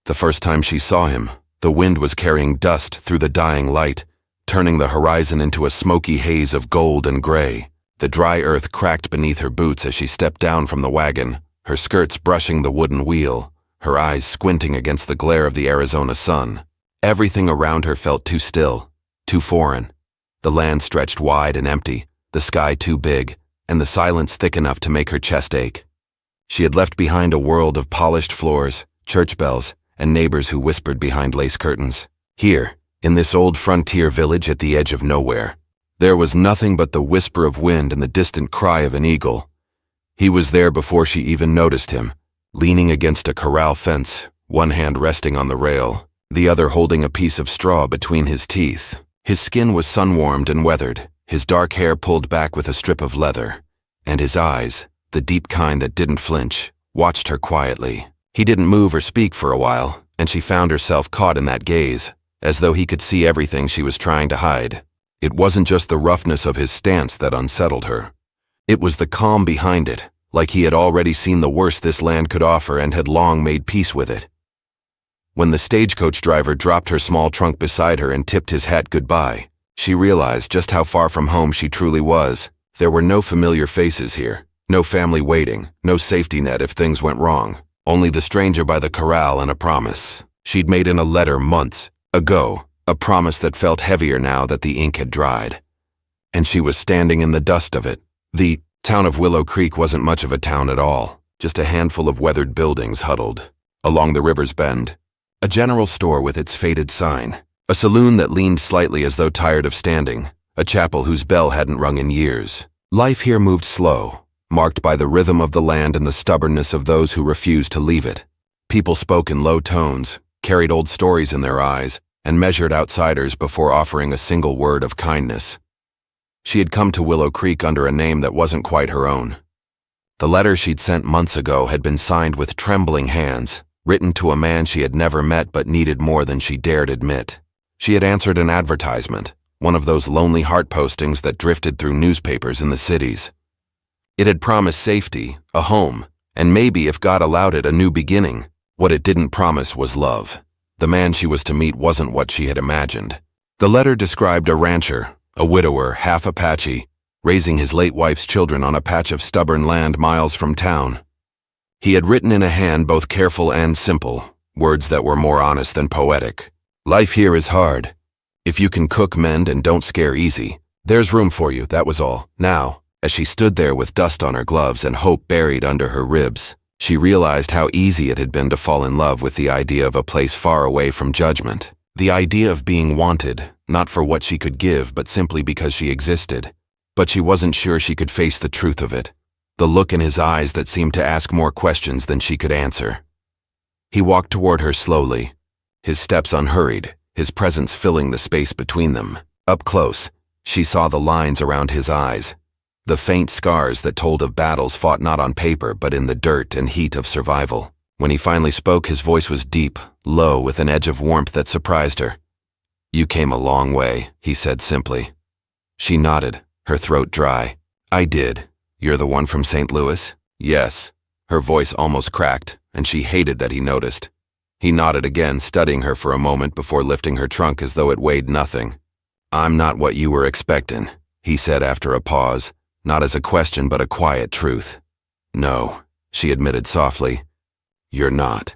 The first time she saw him, the wind was carrying dust through the dying light, turning the horizon into a smoky haze of gold and gray. The dry earth cracked beneath her boots as she stepped down from the wagon, her skirts brushing the wooden wheel, her eyes squinting against the glare of the Arizona sun. Everything around her felt too still, too foreign. The land stretched wide and empty, the sky too big, and the silence thick enough to make her chest ache. She had left behind a world of polished floors, church bells, and neighbors who whispered behind lace curtains. Here, in this old frontier village at the edge of nowhere, there was nothing but the whisper of wind and the distant cry of an eagle. He was there before she even noticed him, leaning against a corral fence, one hand resting on the rail, the other holding a piece of straw between his teeth. His skin was sun-warmed and weathered, his dark hair pulled back with a strip of leather, and his eyes, the deep kind that didn't flinch, watched her quietly. He didn't move or speak for a while, and she found herself caught in that gaze, as though he could see everything she was trying to hide. It wasn't just the roughness of his stance that unsettled her. It was the calm behind it, like he had already seen the worst this land could offer and had long made peace with it. When the stagecoach driver dropped her small trunk beside her and tipped his hat goodbye, she realized just how far from home she truly was. There were no familiar faces here, no family waiting, no safety net if things went wrong. Only the stranger by the corral and a promise she'd made in a letter months ago, a promise that felt heavier now that the ink had dried. And she was standing in the dust of it. The town of Willow Creek wasn't much of a town at all, just a handful of weathered buildings huddled along the river's bend. A general store with its faded sign, a saloon that leaned slightly as though tired of standing, a chapel whose bell hadn't rung in years. Life here moved slow, marked by the rhythm of the land and the stubbornness of those who refused to leave it. People spoke in low tones, carried old stories in their eyes, and measured outsiders before offering a single word of kindness. She had come to Willow Creek under a name that wasn't quite her own. The letter she'd sent months ago had been signed with trembling hands, written to a man she had never met but needed more than she dared admit. She had answered an advertisement, one of those lonely heart postings that drifted through newspapers in the cities. It had promised safety, a home, and maybe, if God allowed it, a new beginning. What it didn't promise was love. The man she was to meet wasn't what she had imagined. The letter described a rancher, a widower, half Apache, raising his late wife's children on a patch of stubborn land miles from town. He had written in a hand both careful and simple, words that were more honest than poetic. Life here is hard. If you can cook, mend, and don't scare easy, there's room for you, that was all. Now, as she stood there with dust on her gloves and hope buried under her ribs, she realized how easy it had been to fall in love with the idea of a place far away from judgment. The idea of being wanted, not for what she could give, but simply because she existed. But she wasn't sure she could face the truth of it, the look in his eyes that seemed to ask more questions than she could answer. He walked toward her slowly, his steps unhurried, his presence filling the space between them. Up close, she saw the lines around his eyes, the faint scars that told of battles fought not on paper but in the dirt and heat of survival. When he finally spoke, his voice was deep, low, with an edge of warmth that surprised her. "You came a long way," he said simply. She nodded, her throat dry. "I did. You're the one from St. Louis?" "Yes." Her voice almost cracked, and she hated that he noticed. He nodded again, studying her for a moment before lifting her trunk as though it weighed nothing. "I'm not what you were expecting," he said after a pause, not as a question but a quiet truth. "No," she admitted softly. "You're not."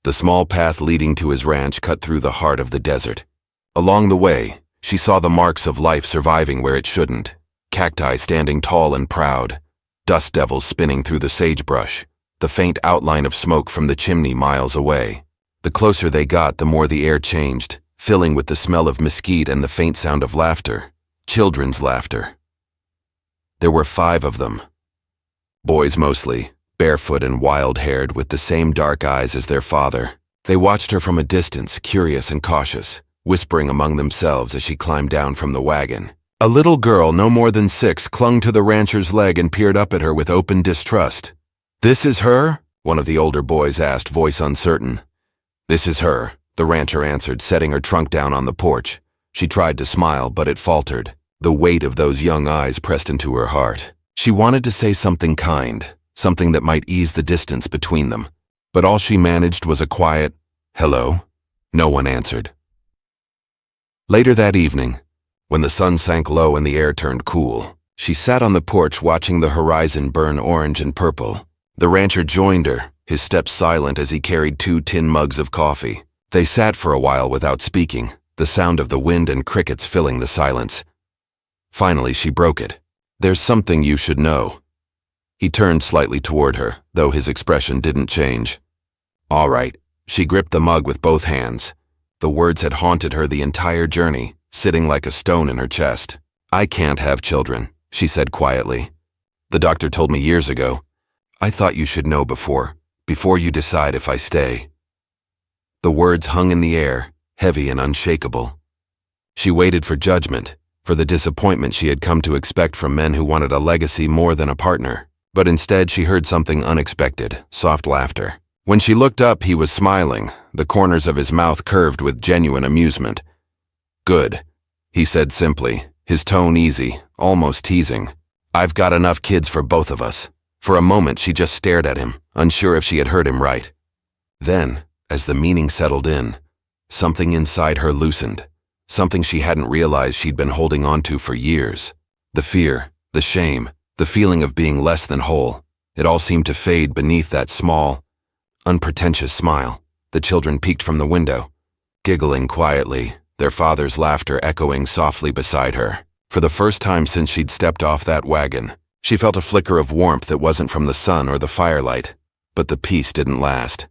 The small path leading to his ranch cut through the heart of the desert. Along the way, she saw the marks of life surviving where it shouldn't. Cacti standing tall and proud, dust devils spinning through the sagebrush, the faint outline of smoke from the chimney miles away. The closer they got, the more the air changed, filling with the smell of mesquite and the faint sound of laughter, children's laughter. There were 5 of them. Boys mostly, barefoot and wild-haired with the same dark eyes as their father. They watched her from a distance, curious and cautious, whispering among themselves as she climbed down from the wagon. A little girl, no more than 6, clung to the rancher's leg and peered up at her with open distrust. "This is her?" one of the older boys asked, voice uncertain. "This is her," the rancher answered, setting her trunk down on the porch. She tried to smile, but it faltered. The weight of those young eyes pressed into her heart. She wanted to say something kind, something that might ease the distance between them, but all she managed was a quiet, Hello? No one answered. Later that evening, when the sun sank low and the air turned cool, she sat on the porch watching the horizon burn orange and purple. The rancher joined her, his steps silent as he carried 2 tin mugs of coffee. They sat for a while without speaking, the sound of the wind and crickets filling the silence. Finally, she broke it. "There's something you should know." He turned slightly toward her, though his expression didn't change. "All right." She gripped the mug with both hands. The words had haunted her the entire journey, sitting like a stone in her chest. "I can't have children," she said quietly. "The doctor told me years ago. I thought you should know before you decide if I stay." The words hung in the air, heavy and unshakable. She waited for judgment, for the disappointment she had come to expect from men who wanted a legacy more than a partner. But instead she heard something unexpected, soft laughter. When she looked up, he was smiling, the corners of his mouth curved with genuine amusement. "Good," he said simply, his tone easy, almost teasing. "I've got enough kids for both of us." For a moment she just stared at him, unsure if she had heard him right. Then, as the meaning settled in, something inside her loosened, something she hadn't realized she'd been holding on to for years. The fear, the shame, the feeling of being less than whole, it all seemed to fade beneath that small, unpretentious smile. The children peeked from the window, giggling quietly, their father's laughter echoing softly beside her. For the first time since she'd stepped off that wagon, she felt a flicker of warmth that wasn't from the sun or the firelight, but the peace didn't last.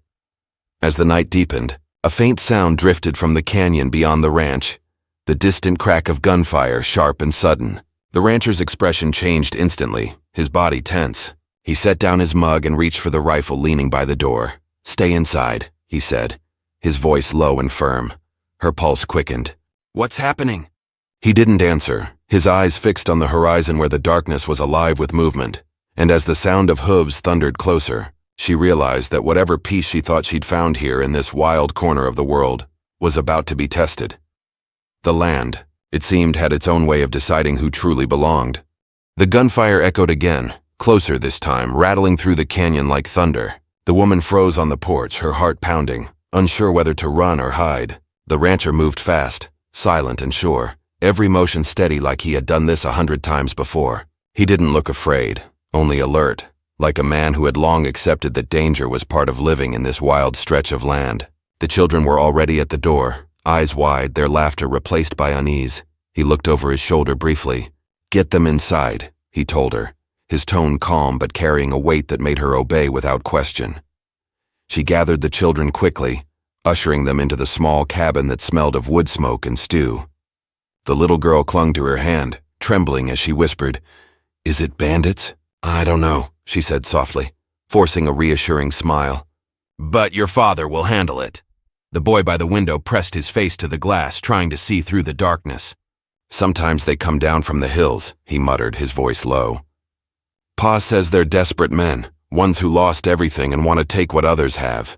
As the night deepened, a faint sound drifted from the canyon beyond the ranch, the distant crack of gunfire, sharp and sudden. The rancher's expression changed instantly, his body tense. He set down his mug and reached for the rifle leaning by the door. "Stay inside," he said, his voice low and firm. Her pulse quickened. "What's happening?" He didn't answer, his eyes fixed on the horizon where the darkness was alive with movement. And as the sound of hooves thundered closer, she realized that whatever peace she thought she'd found here in this wild corner of the world was about to be tested. The land, it seemed, had its own way of deciding who truly belonged. The gunfire echoed again, closer this time, rattling through the canyon like thunder. The woman froze on the porch, her heart pounding, unsure whether to run or hide. The rancher moved fast, silent and sure, every motion steady like he had done this 100 times before. He didn't look afraid, only alert, like a man who had long accepted that danger was part of living in this wild stretch of land. The children were already at the door, eyes wide, their laughter replaced by unease. He looked over his shoulder briefly. "Get them inside," he told her, his tone calm but carrying a weight that made her obey without question. She gathered the children quickly, ushering them into the small cabin that smelled of wood smoke and stew. The little girl clung to her hand, trembling as she whispered, "Is it bandits?" "I don't know," she said softly, forcing a reassuring smile. "But your father will handle it." The boy by the window pressed his face to the glass, trying to see through the darkness. "Sometimes they come down from the hills," he muttered, his voice low. "Pa says they're desperate men, ones who lost everything and want to take what others have."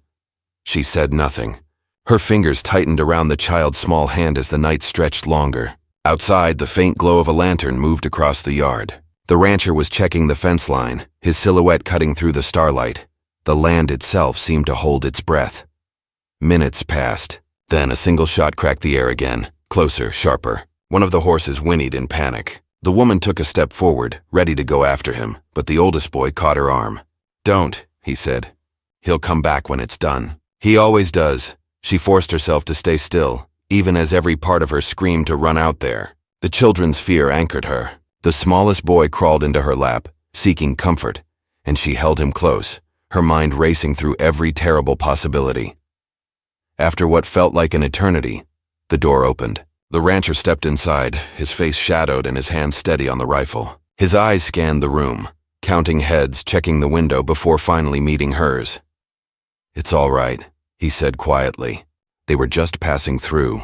She said nothing. Her fingers tightened around the child's small hand as the night stretched longer. Outside, the faint glow of a lantern moved across the yard. The rancher was checking the fence line, his silhouette cutting through the starlight. The land itself seemed to hold its breath. Minutes passed. Then a single shot cracked the air again, closer, sharper. One of the horses whinnied in panic. The woman took a step forward, ready to go after him, but the oldest boy caught her arm. "Don't," he said. "He'll come back when it's done." "He always does." She forced herself to stay still, even as every part of her screamed to run out there. The children's fear anchored her. The smallest boy crawled into her lap, seeking comfort, and she held him close, her mind racing through every terrible possibility. After what felt like an eternity, the door opened. The rancher stepped inside, his face shadowed and his hand steady on the rifle. His eyes scanned the room, counting heads, checking the window before finally meeting hers. "It's all right," he said quietly. They were just passing through.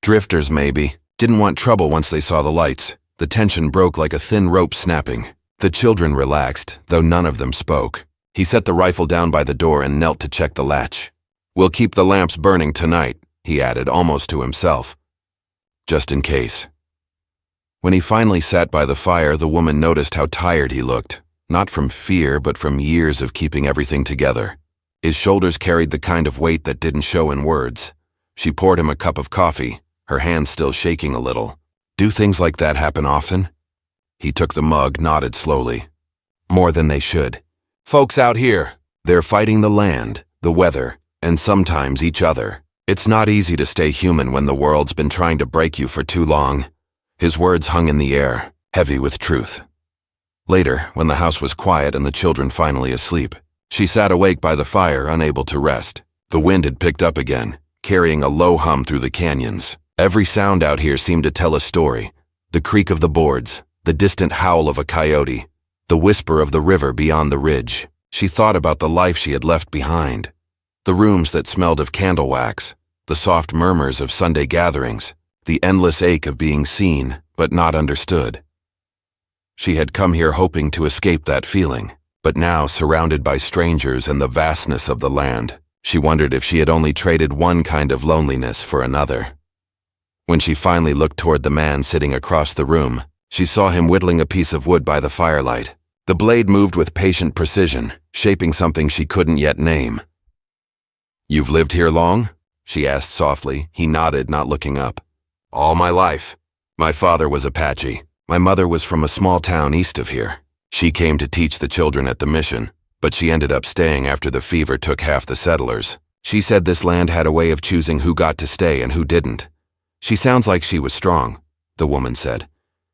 Drifters, maybe. Didn't want trouble once they saw the lights. The tension broke like a thin rope snapping. The children relaxed, though none of them spoke. He set the rifle down by the door and knelt to check the latch. "We'll keep the lamps burning tonight," he added, almost to himself. "Just in case." When he finally sat by the fire, the woman noticed how tired he looked, not from fear, but from years of keeping everything together. His shoulders carried the kind of weight that didn't show in words. She poured him a cup of coffee, her hands still shaking a little. Do things like that happen often? He took the mug, nodded slowly. More than they should. Folks out here, they're fighting the land, the weather, and sometimes each other. It's not easy to stay human when the world's been trying to break you for too long. His words hung in the air, heavy with truth. Later, when the house was quiet and the children finally asleep, she sat awake by the fire, unable to rest. The wind had picked up again, carrying a low hum through the canyons. Every sound out here seemed to tell a story. The creak of the boards, the distant howl of a coyote, the whisper of the river beyond the ridge. She thought about the life she had left behind. The rooms that smelled of candle wax, the soft murmurs of Sunday gatherings, the endless ache of being seen but not understood. She had come here hoping to escape that feeling, but now, surrounded by strangers and the vastness of the land, she wondered if she had only traded one kind of loneliness for another. When she finally looked toward the man sitting across the room, she saw him whittling a piece of wood by the firelight. The blade moved with patient precision, shaping something she couldn't yet name. "You've lived here long?" she asked softly. He nodded, not looking up. "All my life. My father was Apache. My mother was from a small town east of here. She came to teach the children at the mission, but she ended up staying after the fever took half the settlers. She said this land had a way of choosing who got to stay and who didn't. She sounds like she was strong," the woman said.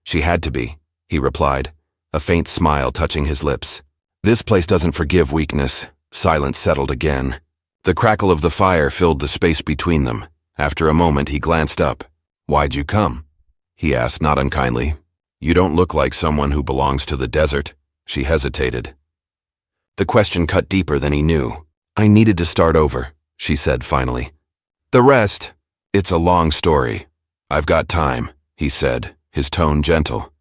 "She had to be," he replied, a faint smile touching his lips. "This place doesn't forgive weakness." Silence settled again. The crackle of the fire filled the space between them. After a moment, he glanced up. "Why'd you come?" he asked, not unkindly. "You don't look like someone who belongs to the desert." She hesitated. The question cut deeper than he knew. "I needed to start over," she said finally. "The rest, it's a long story. I've got time," he said, his tone gentle.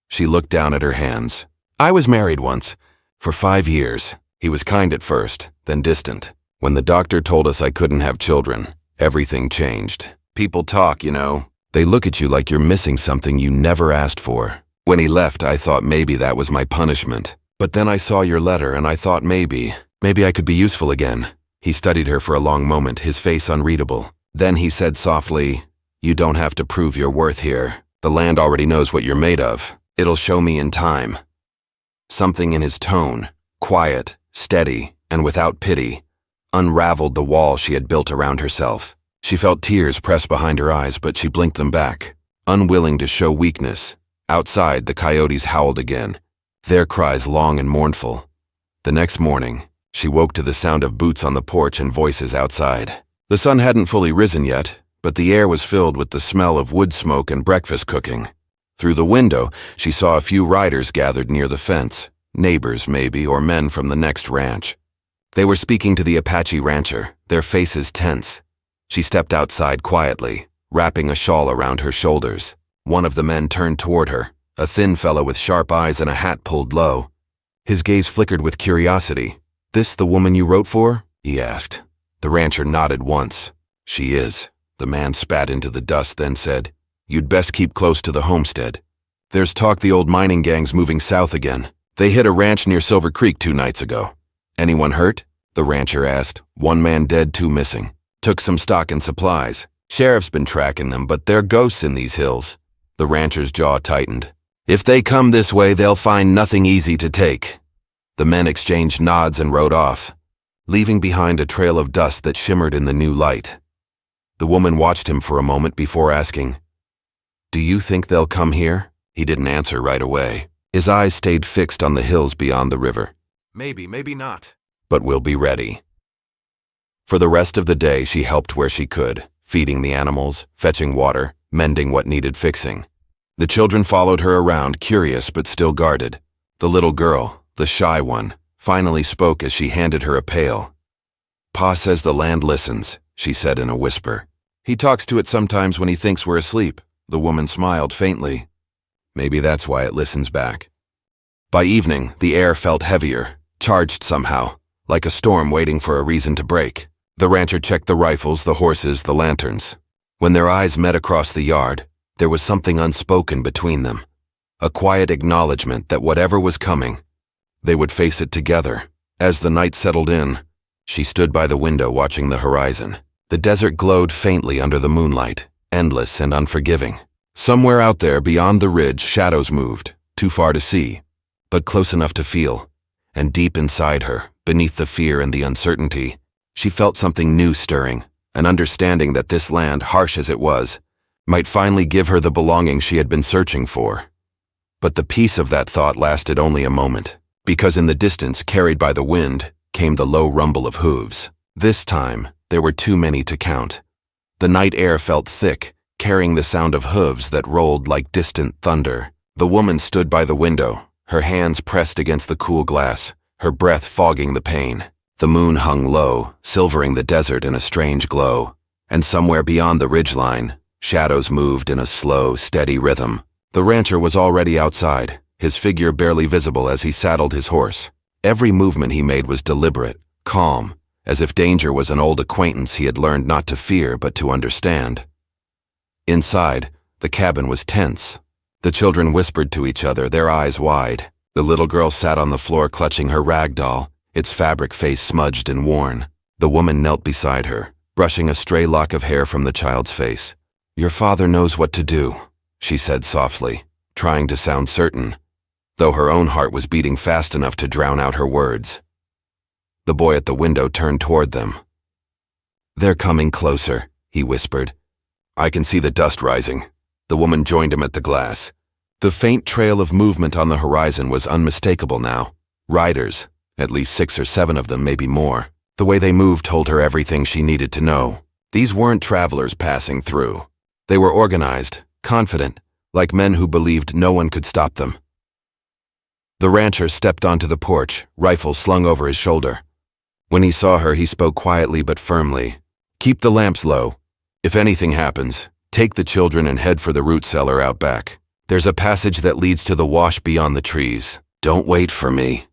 She looked down at her hands. "I was married once, for 5 years. He was kind at first, then distant. When the doctor told us I couldn't have children, everything changed. People talk, you know. They look at you like you're missing something you never asked for. When he left, I thought maybe that was my punishment. But then I saw your letter and I thought maybe I could be useful again." He studied her for a long moment, his face unreadable. Then he said softly, "You don't have to prove your worth here. The land already knows what you're made of. It'll show me in time." Something in his tone, quiet, steady, and without pity, unraveled the wall she had built around herself. She felt tears press behind her eyes, but she blinked them back, unwilling to show weakness. Outside, the coyotes howled again, their cries long and mournful. The next morning, she woke to the sound of boots on the porch and voices outside. The sun hadn't fully risen yet, but the air was filled with the smell of wood smoke and breakfast cooking. Through the window, she saw a few riders gathered near the fence, neighbors maybe, or men from the next ranch. They were speaking to the Apache rancher, their faces tense. She stepped outside quietly, wrapping a shawl around her shoulders. One of the men turned toward her, a thin fellow with sharp eyes and a hat pulled low. His gaze flickered with curiosity. "This the woman you wrote for?" he asked. The rancher nodded once. "She is." The man spat into the dust, then said, "You'd best keep close to the homestead. There's talk the old mining gang's moving south again. They hit a ranch near Silver Creek 2 nights ago." "Anyone hurt?" the rancher asked. "1 man dead, 2 missing. Took some stock and supplies. Sheriff's been tracking them, but they're ghosts in these hills." The rancher's jaw tightened. "If they come this way, they'll find nothing easy to take." The men exchanged nods and rode off, leaving behind a trail of dust that shimmered in the new light. The woman watched him for a moment before asking, "Do you think they'll come here?" He didn't answer right away. His eyes stayed fixed on the hills beyond the river. "Maybe, maybe not. But we'll be ready." For the rest of the day, she helped where she could, feeding the animals, fetching water, mending what needed fixing. The children followed her around, curious but still guarded. The little girl, the shy one, finally spoke as she handed her a pail. "Pa says the land listens," she said in a whisper. "He talks to it sometimes when he thinks we're asleep." The woman smiled faintly. "Maybe that's why it listens back." By evening, the air felt heavier, charged somehow, like a storm waiting for a reason to break. The rancher checked the rifles, the horses, the lanterns. When their eyes met across the yard, there was something unspoken between them, a quiet acknowledgement that whatever was coming, they would face it together. As the night settled in, She stood by the window watching the horizon. The desert glowed faintly under the moonlight, endless and unforgiving. Somewhere out there beyond the ridge, shadows moved, too far to see, but close enough to feel. And deep inside her, beneath the fear and the uncertainty, she felt something new stirring, an understanding that this land, harsh as it was, might finally give her the belonging she had been searching for. But the peace of that thought lasted only a moment, because in the distance, carried by the wind, came the low rumble of hooves. This time, there were too many to count. The night air felt thick, carrying the sound of hooves that rolled like distant thunder. The woman stood by the window, her hands pressed against the cool glass, her breath fogging the pain. The moon hung low, silvering the desert in a strange glow, and somewhere beyond the ridgeline, shadows moved in a slow, steady rhythm. The rancher was already outside, his figure barely visible as he saddled his horse. Every movement he made was deliberate, calm, as if danger was an old acquaintance he had learned not to fear but to understand. Inside, the cabin was tense. The children whispered to each other, their eyes wide. The little girl sat on the floor clutching her rag doll, its fabric face smudged and worn. The woman knelt beside her, brushing a stray lock of hair from the child's face. "Your father knows what to do," she said softly, trying to sound certain, though her own heart was beating fast enough to drown out her words. The boy at the window turned toward them. "They're coming closer," he whispered. "I can see the dust rising." The woman joined him at the glass. The faint trail of movement on the horizon was unmistakable now. Riders, at least 6 or 7 of them, maybe more. The way they moved told her everything she needed to know. These weren't travelers passing through. They were organized, confident, like men who believed no one could stop them. The rancher stepped onto the porch, rifle slung over his shoulder. When he saw her, he spoke quietly but firmly. "Keep the lamps low. If anything happens, take the children and head for the root cellar out back. There's a passage that leads to the wash beyond the trees. Don't wait for me."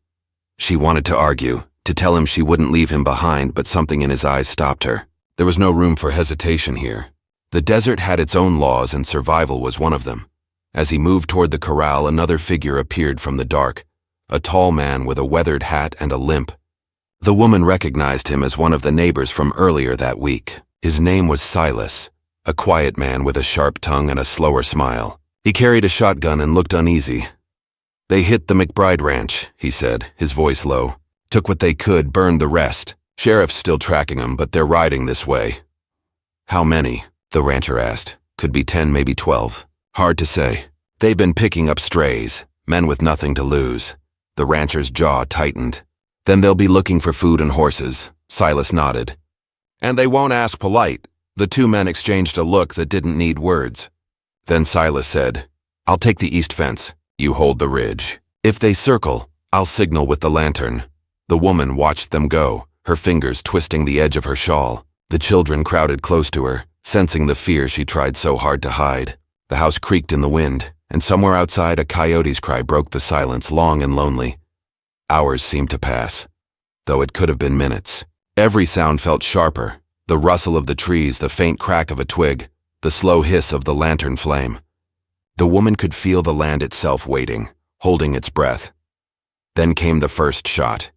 She wanted to argue, to tell him she wouldn't leave him behind, but something in his eyes stopped her. There was no room for hesitation here. The desert had its own laws, and survival was one of them. As he moved toward the corral, another figure appeared from the dark, a tall man with a weathered hat and a limp. The woman recognized him as one of the neighbors from earlier that week. His name was Silas, a quiet man with a sharp tongue and a slower smile. He carried a shotgun and looked uneasy. "They hit the McBride Ranch," he said, his voice low. "Took what they could, burned the rest. Sheriff's still tracking them, but they're riding this way." "How many?" the rancher asked. "Could be 10, maybe 12. Hard to say. They've been picking up strays, men with nothing to lose." The rancher's jaw tightened. "Then they'll be looking for food and horses," Silas nodded. "And they won't ask polite." The 2 men exchanged a look that didn't need words. Then Silas said, "I'll take the east fence. You hold the ridge. If they circle, I'll signal with the lantern." The woman watched them go, her fingers twisting the edge of her shawl. The children crowded close to her, sensing the fear she tried so hard to hide. The house creaked in the wind, and somewhere outside a coyote's cry broke the silence, long and lonely. Hours seemed to pass, though it could have been minutes. Every sound felt sharper, the rustle of the trees, the faint crack of a twig, the slow hiss of the lantern flame. The woman could feel the land itself waiting, holding its breath. Then came the first shot.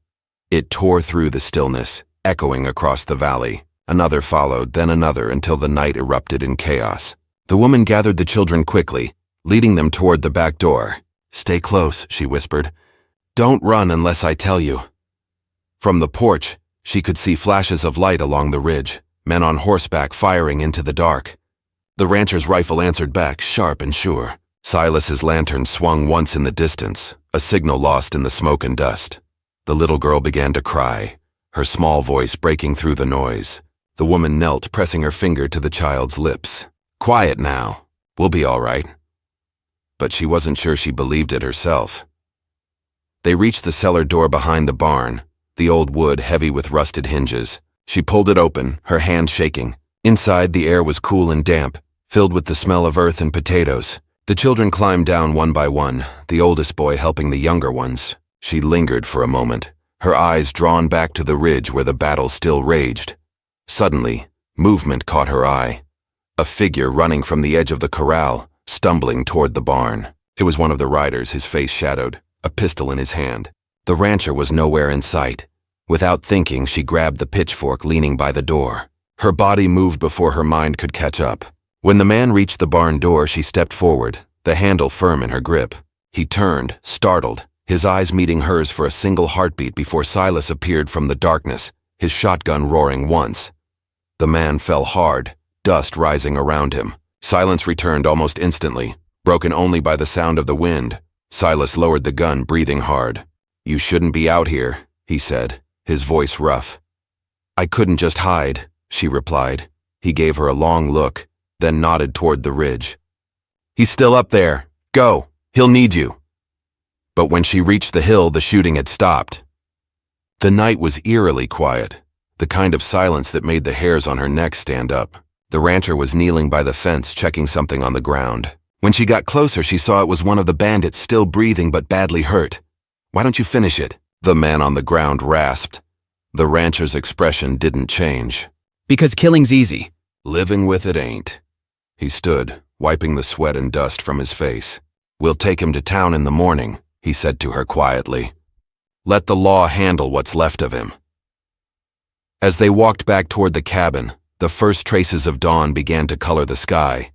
It tore through the stillness, echoing across the valley. Another followed, then another, until the night erupted in chaos. The woman gathered the children quickly, leading them toward the back door. "Stay close," she whispered. "Don't run unless I tell you." From the porch, she could see flashes of light along the ridge, men on horseback firing into the dark. The rancher's rifle answered back, sharp and sure. Silas's lantern swung once in the distance, a signal lost in the smoke and dust. The little girl began to cry, her small voice breaking through the noise. The woman knelt, pressing her finger to the child's lips. "Quiet now. We'll be all right." But she wasn't sure she believed it herself. They reached the cellar door behind the barn, the old wood heavy with rusted hinges. She pulled it open, her hand shaking. Inside, the air was cool and damp, filled with the smell of earth and potatoes. The children climbed down one by one, the oldest boy helping the younger ones. She lingered for a moment, her eyes drawn back to the ridge where the battle still raged. Suddenly, movement caught her eye. A figure running from the edge of the corral, stumbling toward the barn. It was one of the riders, his face shadowed, a pistol in his hand. The rancher was nowhere in sight. Without thinking, she grabbed the pitchfork leaning by the door. Her body moved before her mind could catch up. When the man reached the barn door, she stepped forward, the handle firm in her grip. He turned, startled, his eyes meeting hers for a single heartbeat before Silas appeared from the darkness, his shotgun roaring once. The man fell hard, dust rising around him. Silence returned almost instantly, broken only by the sound of the wind. Silas lowered the gun, breathing hard. "You shouldn't be out here," he said, his voice rough. "I couldn't just hide," she replied. He gave her a long look, then nodded toward the ridge. "He's still up there. Go. He'll need you." But when she reached the hill, the shooting had stopped. The night was eerily quiet, the kind of silence that made the hairs on her neck stand up. The rancher was kneeling by the fence, checking something on the ground. When she got closer, she saw it was one of the bandits, still breathing but badly hurt. "Why don't you finish it?" the man on the ground rasped. The rancher's expression didn't change. "Because killing's easy." "Living with it ain't." He stood, wiping the sweat and dust from his face. "We'll take him to town in the morning," he said to her quietly. "Let the law handle what's left of him." As they walked back toward the cabin, the first traces of dawn began to color the sky.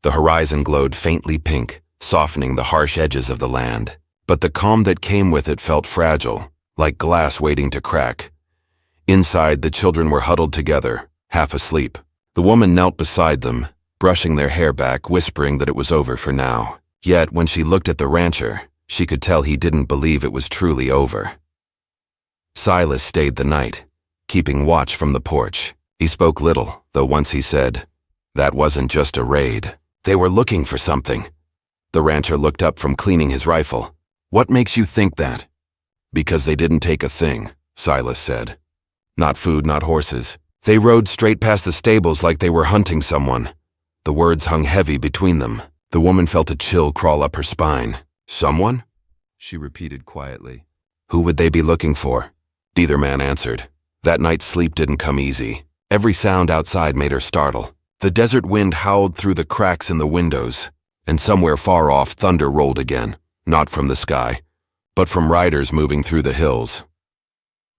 The horizon glowed faintly pink, softening the harsh edges of the land. But the calm that came with it felt fragile, like glass waiting to crack. Inside, the children were huddled together, half asleep. The woman knelt beside them, brushing their hair back, whispering that it was over for now. Yet, when she looked at the rancher, she could tell he didn't believe it was truly over. Silas stayed the night, keeping watch from the porch. He spoke little, though once he said, "That wasn't just a raid. They were looking for something." The rancher looked up from cleaning his rifle. "What makes you think that?" "Because they didn't take a thing," Silas said. "Not food, not horses. They rode straight past the stables like they were hunting someone." The words hung heavy between them. The woman felt a chill crawl up her spine. "Someone?" she repeated quietly. "Who would they be looking for?" Neither man answered. That night's sleep didn't come easy. Every sound outside made her startle. The desert wind howled through the cracks in the windows, and somewhere far off thunder rolled again, not from the sky, but from riders moving through the hills.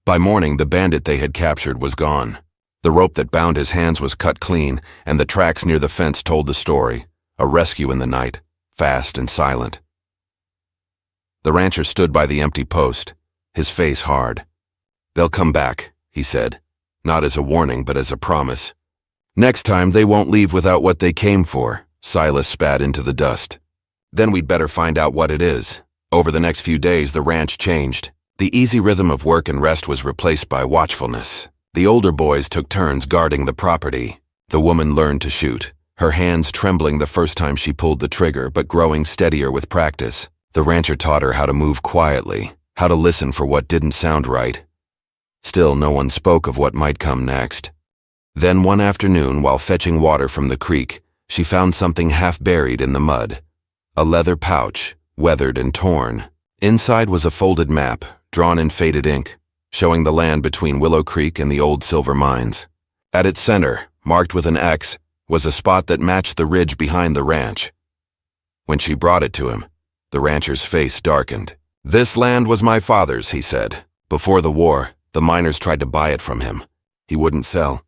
By morning, the bandit they had captured was gone. The rope that bound his hands was cut clean, and the tracks near the fence told the story. A rescue in the night, fast and silent. The rancher stood by the empty post, his face hard. "They'll come back," he said, not as a warning but as a promise. "Next time they won't leave without what they came for," Silas spat into the dust. "Then we'd better find out what it is." Over the next few days, the ranch changed. The easy rhythm of work and rest was replaced by watchfulness. The older boys took turns guarding the property. The woman learned to shoot, her hands trembling the first time she pulled the trigger, but growing steadier with practice. The rancher taught her how to move quietly, how to listen for what didn't sound right. Still, no one spoke of what might come next. Then one afternoon, while fetching water from the creek, she found something half buried in the mud. A leather pouch, weathered and torn. Inside was a folded map, drawn in faded ink, showing the land between Willow Creek and the old silver mines. At its center, marked with an X, was a spot that matched the ridge behind the ranch. When she brought it to him, the rancher's face darkened. "This land was my father's," he said. "Before the war, the miners tried to buy it from him. He wouldn't sell.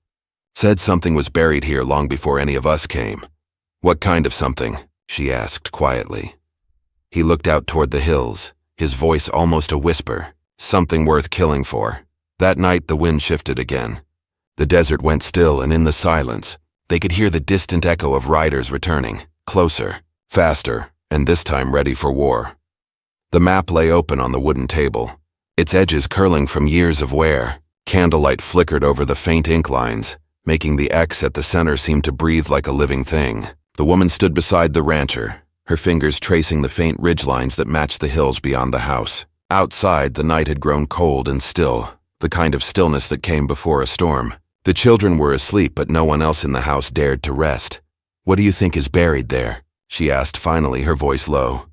Said something was buried here long before any of us came." "What kind of something?" she asked quietly. He looked out toward the hills, his voice almost a whisper. "Something worth killing for." That night the wind shifted again. The desert went still, and in the silence, they could hear the distant echo of riders returning, closer, faster, and this time ready for war. The map lay open on the wooden table, its edges curling from years of wear. Candlelight flickered over the faint ink lines, making the X at the center seem to breathe like a living thing. The woman stood beside the rancher, her fingers tracing the faint ridgelines that matched the hills beyond the house. Outside, the night had grown cold and still, the kind of stillness that came before a storm. The children were asleep, but no one else in the house dared to rest. "What do you think is buried there?" she asked finally, her voice low.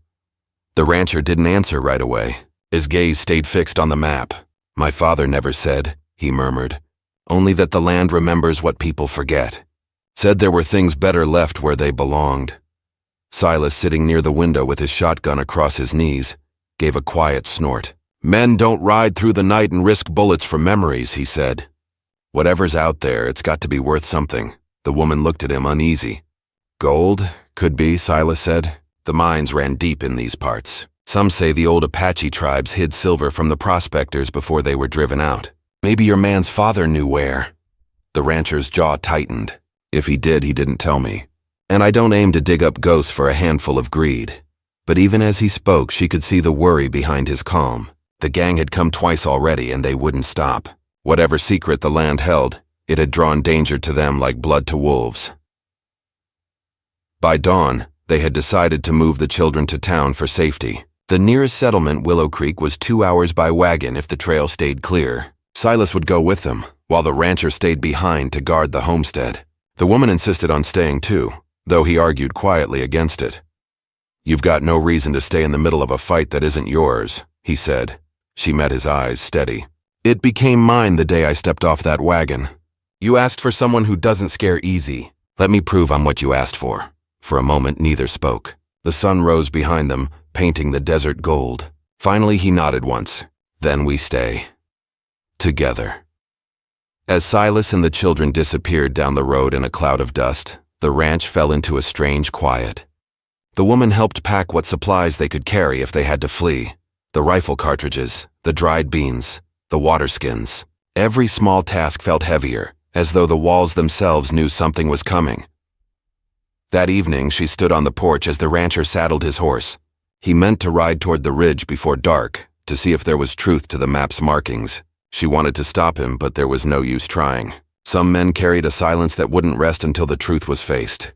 The rancher didn't answer right away. His gaze stayed fixed on the map. "My father never said," he murmured. "Only that the land remembers what people forget. Said there were things better left where they belonged." Silas, sitting near the window with his shotgun across his knees, gave a quiet snort. Men don't ride through the night and risk bullets for memories, he said. Whatever's out there, it's got to be worth something. The woman looked at him uneasy. Gold? Could be, Silas said. The mines ran deep in these parts. Some say the old Apache tribes hid silver from the prospectors before they were driven out. Maybe your man's father knew where. The rancher's jaw tightened. If he did, he didn't tell me. And I don't aim to dig up ghosts for a handful of greed. But even as he spoke, she could see the worry behind his calm. The gang had come twice already, and they wouldn't stop. Whatever secret the land held, it had drawn danger to them like blood to wolves. By dawn, they had decided to move the children to town for safety. The nearest settlement, Willow Creek, was 2 hours by wagon if the trail stayed clear. Silas would go with them, while the rancher stayed behind to guard the homestead. The woman insisted on staying too, though he argued quietly against it. You've got no reason to stay in the middle of a fight that isn't yours, he said. She met his eyes steady. It became mine the day I stepped off that wagon. You asked for someone who doesn't scare easy. Let me prove I'm what you asked for. For a moment, neither spoke. The sun rose behind them, painting the desert gold. Finally, he nodded once. Then we stay. Together. As Silas and the children disappeared down the road in a cloud of dust, the ranch fell into a strange quiet. The woman helped pack what supplies they could carry if they had to flee. The rifle cartridges, the dried beans, the water skins. Every small task felt heavier, as though the walls themselves knew something was coming. That evening, she stood on the porch as the rancher saddled his horse. He meant to ride toward the ridge before dark, to see if there was truth to the map's markings. She wanted to stop him, but there was no use trying. Some men carried a silence that wouldn't rest until the truth was faced.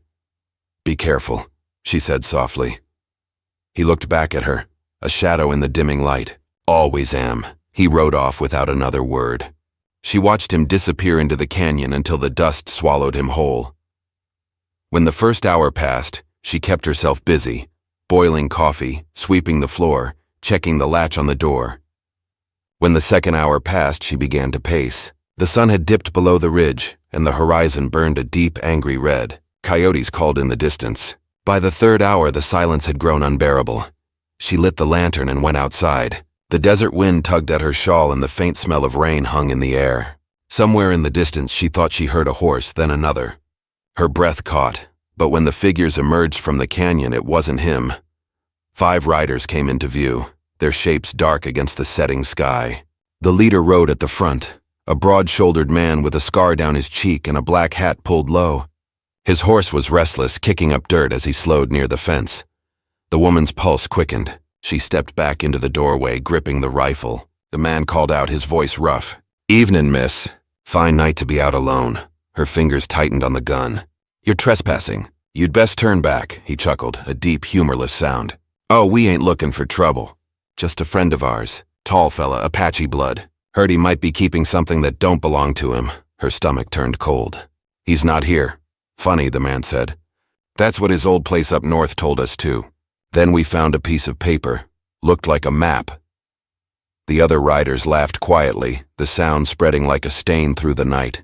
Be careful, she said softly. He looked back at her, a shadow in the dimming light. Always am. He rode off without another word. She watched him disappear into the canyon until the dust swallowed him whole. When the first hour passed, she kept herself busy, boiling coffee, sweeping the floor, checking the latch on the door. When the second hour passed, she began to pace. The sun had dipped below the ridge, and the horizon burned a deep, angry red. Coyotes called in the distance. By the third hour, the silence had grown unbearable. She lit the lantern and went outside. The desert wind tugged at her shawl and the faint smell of rain hung in the air. Somewhere in the distance, she thought she heard a horse, then another. Her breath caught, but when the figures emerged from the canyon, it wasn't him. 5 riders came into view, their shapes dark against the setting sky. The leader rode at the front, a broad-shouldered man with a scar down his cheek and a black hat pulled low. His horse was restless, kicking up dirt as he slowed near the fence. The woman's pulse quickened. She stepped back into the doorway, gripping the rifle. The man called out, his voice rough. "Evening, miss. Fine night to be out alone." Her fingers tightened on the gun. "You're trespassing. You'd best turn back," he chuckled, a deep, humorless sound. "Oh, we ain't looking for trouble. Just a friend of ours. Tall fella, Apache blood. Heard he might be keeping something that don't belong to him." Her stomach turned cold. "He's not here." "Funny," the man said. "That's what his old place up north told us too." Then we found a piece of paper. Looked like a map. The other riders laughed quietly, the sound spreading like a stain through the night.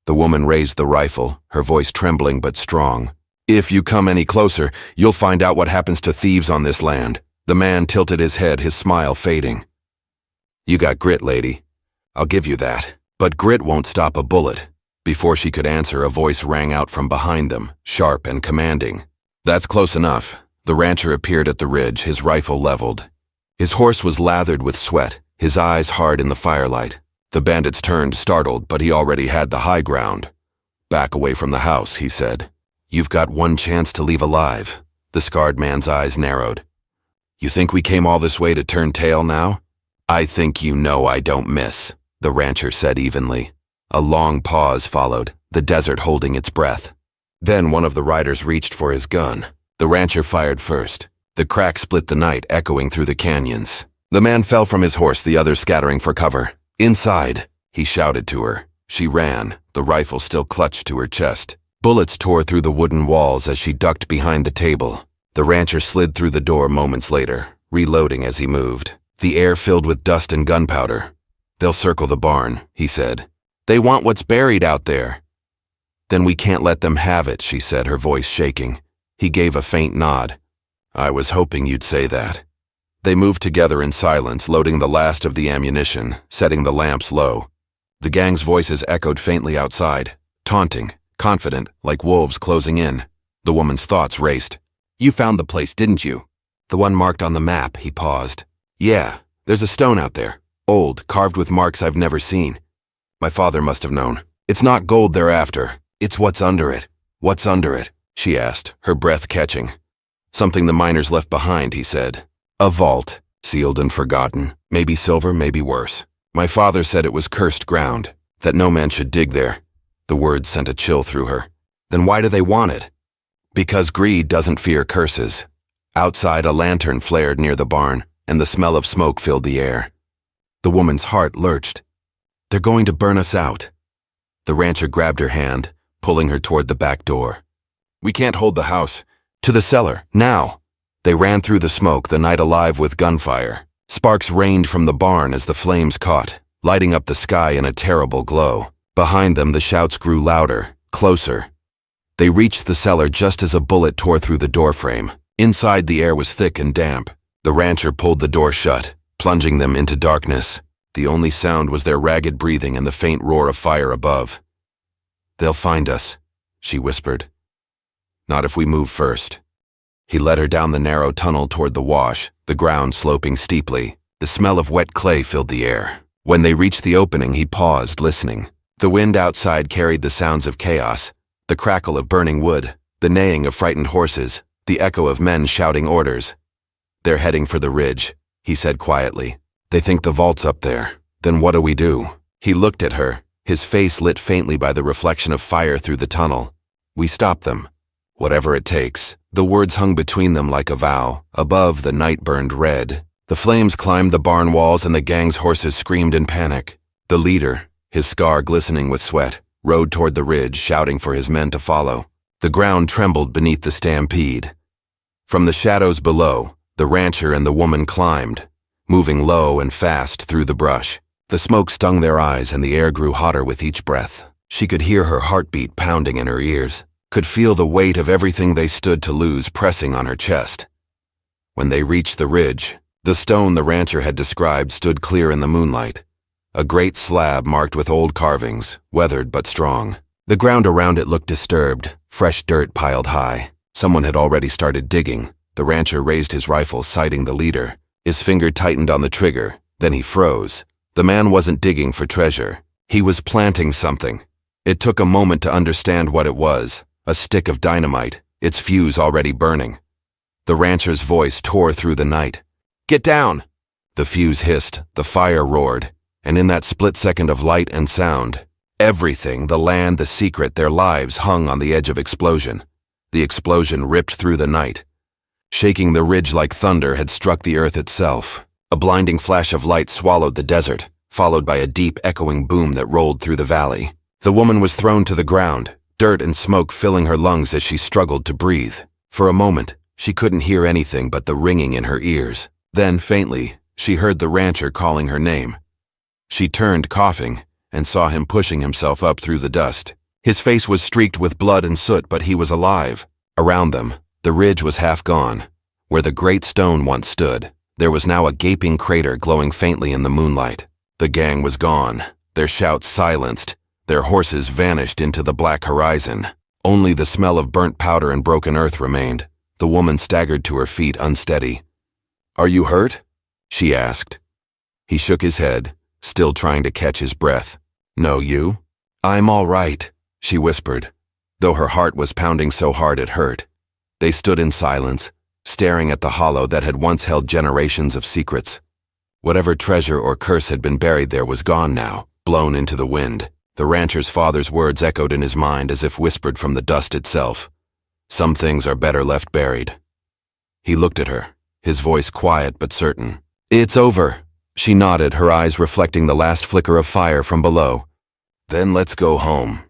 The woman raised the rifle, her voice trembling but strong. "If you come any closer, you'll find out what happens to thieves on this land." The man tilted his head, his smile fading. "You got grit, lady. I'll give you that. But grit won't stop a bullet." Before she could answer, a voice rang out from behind them, sharp and commanding. "That's close enough." The rancher appeared at the ridge, his rifle leveled. His horse was lathered with sweat, his eyes hard in the firelight. The bandits turned, startled, but he already had the high ground. "Back away from the house," he said. "You've got one chance to leave alive." The scarred man's eyes narrowed. "You think we came all this way to turn tail now?" "I think you know I don't miss," the rancher said evenly. A long pause followed, the desert holding its breath. Then one of the riders reached for his gun. The rancher fired first. The crack split the night, echoing through the canyons. The man fell from his horse, the others scattering for cover. "Inside!" he shouted to her. She ran, the rifle still clutched to her chest. Bullets tore through the wooden walls as she ducked behind the table. The rancher slid through the door moments later, reloading as he moved. The air filled with dust and gunpowder. "They'll circle the barn," he said. "They want what's buried out there." "Then we can't let them have it," she said, her voice shaking. He gave a faint nod. "I was hoping you'd say that." They moved together in silence, loading the last of the ammunition, setting the lamps low. The gang's voices echoed faintly outside, taunting, confident, like wolves closing in. The woman's thoughts raced. "You found the place, didn't you?" "The one marked on the map," he paused. "Yeah, there's a stone out there. Old, carved with marks I've never seen. My father must have known. It's not gold they're after. It's what's under it." "What's under it?" she asked, her breath catching. "Something the miners left behind," he said. "A vault, sealed and forgotten. Maybe silver, maybe worse. My father said it was cursed ground, that no man should dig there." The words sent a chill through her. "Then why do they want it?" "Because greed doesn't fear curses." Outside, a lantern flared near the barn, and the smell of smoke filled the air. The woman's heart lurched. "They're going to burn us out." The rancher grabbed her hand, pulling her toward the back door. "We can't hold the house. To the cellar, now!" They ran through the smoke, the night alive with gunfire. Sparks rained from the barn as the flames caught, lighting up the sky in a terrible glow. Behind them, the shouts grew louder, closer. They reached the cellar just as a bullet tore through the doorframe. Inside, the air was thick and damp. The rancher pulled the door shut, plunging them into darkness. The only sound was their ragged breathing and the faint roar of fire above. "They'll find us," she whispered. "Not if we move first." He led her down the narrow tunnel toward the wash, the ground sloping steeply. The smell of wet clay filled the air. When they reached the opening, he paused, listening. The wind outside carried the sounds of chaos, the crackle of burning wood, the neighing of frightened horses, the echo of men shouting orders. "They're heading for the ridge," he said quietly. "They think the vault's up there. Then what do we do?" He looked at her, his face lit faintly by the reflection of fire through the tunnel. "We stop them. Whatever it takes." The words hung between them like a vow. Above, the night burned red. The flames climbed the barn walls and the gang's horses screamed in panic. The leader, his scar glistening with sweat, rode toward the ridge, shouting for his men to follow. The ground trembled beneath the stampede. From the shadows below, the rancher and the woman climbed, moving low and fast through the brush. The smoke stung their eyes and the air grew hotter with each breath. She could hear her heartbeat pounding in her ears, could feel the weight of everything they stood to lose pressing on her chest. When they reached the ridge, the stone the rancher had described stood clear in the moonlight, a great slab marked with old carvings, weathered but strong. The ground around it looked disturbed, fresh dirt piled high. Someone had already started digging. The rancher raised his rifle, sighting the leader. His finger tightened on the trigger, then he froze. The man wasn't digging for treasure. He was planting something. It took a moment to understand what it was. A stick of dynamite, its fuse already burning. The rancher's voice tore through the night. "Get down!" The fuse hissed, the fire roared, and in that split second of light and sound, everything, the land, the secret, their lives hung on the edge of explosion. The explosion ripped through the night. Shaking the ridge like thunder had struck the earth itself. A blinding flash of light swallowed the desert, followed by a deep echoing boom that rolled through the valley. The woman was thrown to the ground, dirt and smoke filling her lungs as she struggled to breathe. For a moment, she couldn't hear anything but the ringing in her ears. Then, faintly, she heard the rancher calling her name. She turned, coughing, and saw him pushing himself up through the dust. His face was streaked with blood and soot, but he was alive. Around them, the ridge was half gone. Where the great stone once stood, there was now a gaping crater glowing faintly in the moonlight. The gang was gone, their shouts silenced. Their horses vanished into the black horizon. Only the smell of burnt powder and broken earth remained. The woman staggered to her feet, unsteady. "Are you hurt?" she asked. He shook his head, still trying to catch his breath. "No, you?" "I'm all right," she whispered, though her heart was pounding so hard it hurt. They stood in silence, staring at the hollow that had once held generations of secrets. Whatever treasure or curse had been buried there was gone now, blown into the wind. The rancher's father's words echoed in his mind as if whispered from the dust itself. Some things are better left buried. He looked at her, his voice quiet but certain. "It's over." She nodded, her eyes reflecting the last flicker of fire from below. "Then let's go home."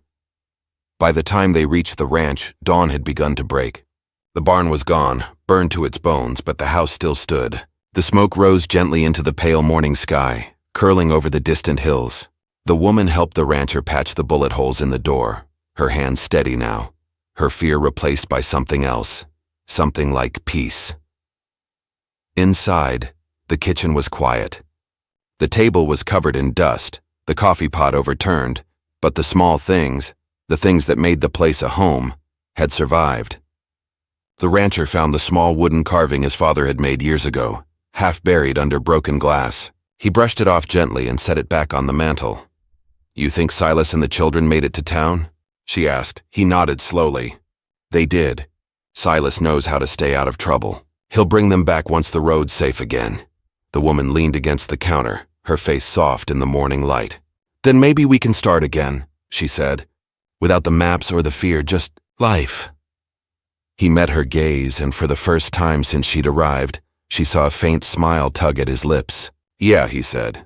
By the time they reached the ranch, dawn had begun to break. The barn was gone, burned to its bones, but the house still stood. The smoke rose gently into the pale morning sky, curling over the distant hills. The woman helped the rancher patch the bullet holes in the door, her hands steady now, her fear replaced by something else, something like peace. Inside, The kitchen was quiet. The table was covered in dust, the coffee pot overturned, but the small things, the things that made the place a home, had survived. The rancher found the small wooden carving his father had made years ago, half buried under broken glass. He brushed it off gently and set it back on the mantel. "You think Silas and the children made it to town?" she asked. He nodded slowly. "They did. Silas knows how to stay out of trouble. He'll bring them back once the road's safe again." The woman leaned against the counter, her face soft in the morning light. "Then maybe we can start again," she said. "Without the maps or the fear, just life." He met her gaze, and for the first time since she'd arrived, she saw a faint smile tug at his lips. "Yeah," he said.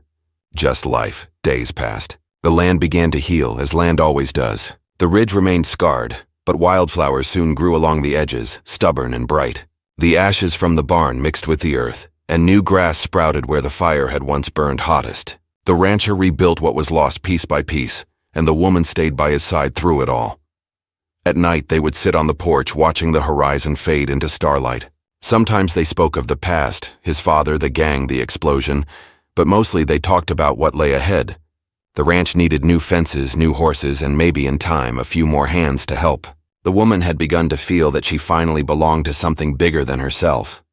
"Just life." Days passed. The land began to heal, as land always does. The ridge remained scarred, but wildflowers soon grew along the edges, stubborn and bright. The ashes from the barn mixed with the earth, and new grass sprouted where the fire had once burned hottest. The rancher rebuilt what was lost piece by piece, and the woman stayed by his side through it all. At night, they would sit on the porch watching the horizon fade into starlight. Sometimes they spoke of the past, his father, the gang, the explosion, but mostly they talked about what lay ahead. The ranch needed new fences, new horses, and maybe in time a few more hands to help. The woman had begun to feel that she finally belonged to something bigger than herself.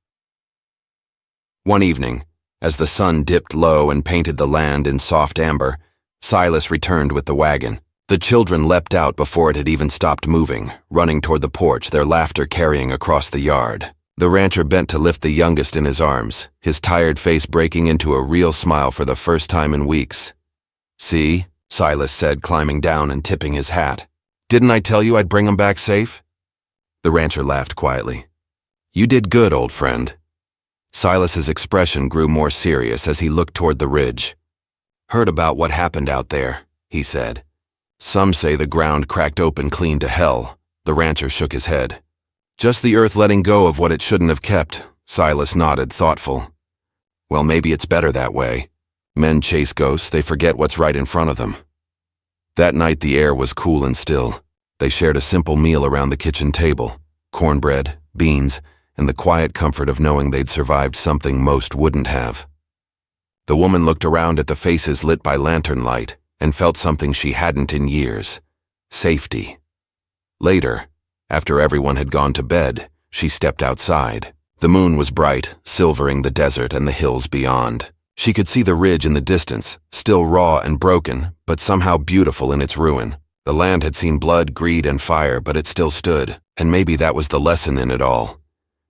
One evening, as the sun dipped low and painted the land in soft amber, Silas returned with the wagon. The children leapt out before it had even stopped moving, running toward the porch, their laughter carrying across the yard. The rancher bent to lift the youngest in his arms, his tired face breaking into a real smile for the first time in weeks. "See," Silas said, climbing down and tipping his hat. "Didn't I tell you I'd bring 'em back safe?" The rancher laughed quietly. "You did good, old friend." Silas's expression grew more serious as he looked toward the ridge. "Heard about what happened out there," he said. "Some say the ground cracked open clean to hell." The rancher shook his head. "Just the earth letting go of what it shouldn't have kept," Silas nodded, thoughtful. "Well, maybe it's better that way. Men chase ghosts, they forget what's right in front of them." That night the air was cool and still. They shared a simple meal around the kitchen table, cornbread, beans, and the quiet comfort of knowing they'd survived something most wouldn't have. The woman looked around at the faces lit by lantern light and felt something she hadn't in years: safety. Later, after everyone had gone to bed, she stepped outside. The moon was bright, silvering the desert and the hills beyond. She could see the ridge in the distance, still raw and broken, but somehow beautiful in its ruin. The land had seen blood, greed, and fire, but it still stood, and maybe that was the lesson in it all,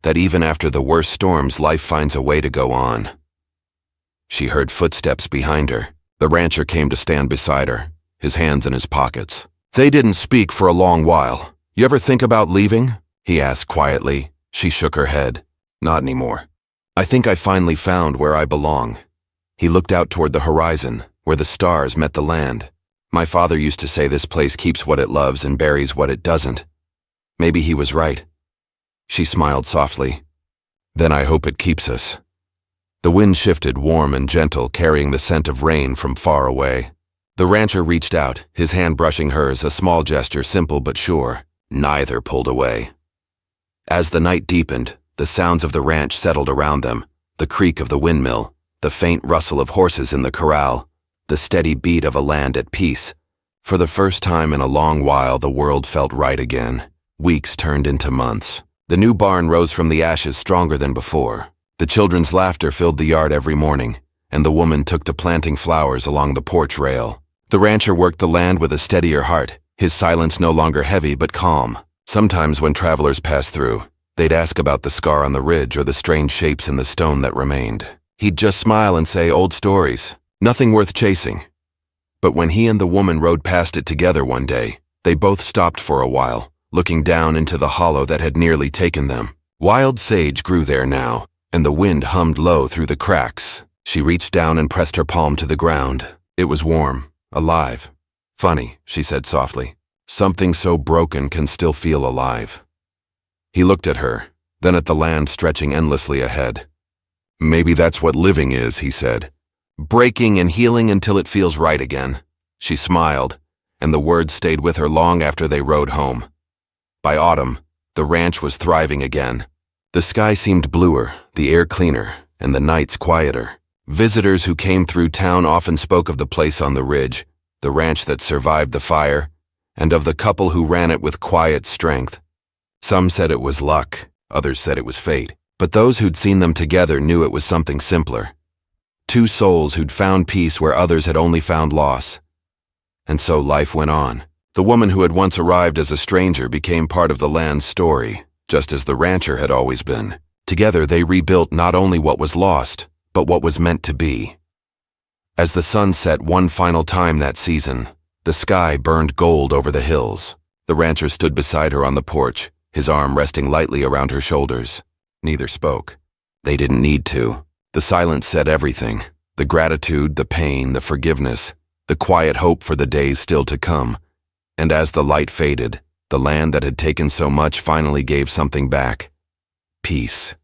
that even after the worst storms, life finds a way to go on. She heard footsteps behind her. The rancher came to stand beside her, his hands in his pockets. They didn't speak for a long while. "You ever think about leaving?" he asked quietly. She shook her head. "Not anymore. I think I finally found where I belong." He looked out toward the horizon, where the stars met the land. "My father used to say this place keeps what it loves and buries what it doesn't. Maybe he was right." She smiled softly. "Then I hope it keeps us." The wind shifted, warm and gentle, carrying the scent of rain from far away. The rancher reached out, his hand brushing hers, a small gesture, simple but sure. Neither pulled away. As the night deepened, the sounds of the ranch settled around them, the creak of the windmill, the faint rustle of horses in the corral, the steady beat of a land at peace. For the first time in a long while, the world felt right again. Weeks turned into months. The new barn rose from the ashes stronger than before. The children's laughter filled the yard every morning, and the woman took to planting flowers along the porch rail. The rancher worked the land with a steadier heart, his silence no longer heavy but calm. Sometimes when travelers passed through, they'd ask about the scar on the ridge or the strange shapes in the stone that remained. He'd just smile and say, "Old stories, nothing worth chasing." But when he and the woman rode past it together one day, they both stopped for a while, looking down into the hollow that had nearly taken them. Wild sage grew there now, and the wind hummed low through the cracks. She reached down and pressed her palm to the ground. It was warm, alive. "Funny," she said softly. "Something so broken can still feel alive." He looked at her, then at the land stretching endlessly ahead. "Maybe that's what living is," he said. "Breaking and healing until it feels right again." She smiled, and the words stayed with her long after they rode home. By autumn, the ranch was thriving again. The sky seemed bluer, the air cleaner, and the nights quieter. Visitors who came through town often spoke of the place on the ridge, the ranch that survived the fire, and of the couple who ran it with quiet strength. Some said it was luck, others said it was fate, but those who'd seen them together knew it was something simpler. Two souls who'd found peace where others had only found loss. And so life went on. The woman who had once arrived as a stranger became part of the land's story, just as the rancher had always been. Together they rebuilt not only what was lost, but what was meant to be. As the sun set one final time that season, the sky burned gold over the hills. The rancher stood beside her on the porch, his arm resting lightly around her shoulders. Neither spoke. They didn't need to. The silence said everything. The gratitude, the pain, the forgiveness, the quiet hope for the days still to come. And as the light faded, the land that had taken so much finally gave something back. Peace.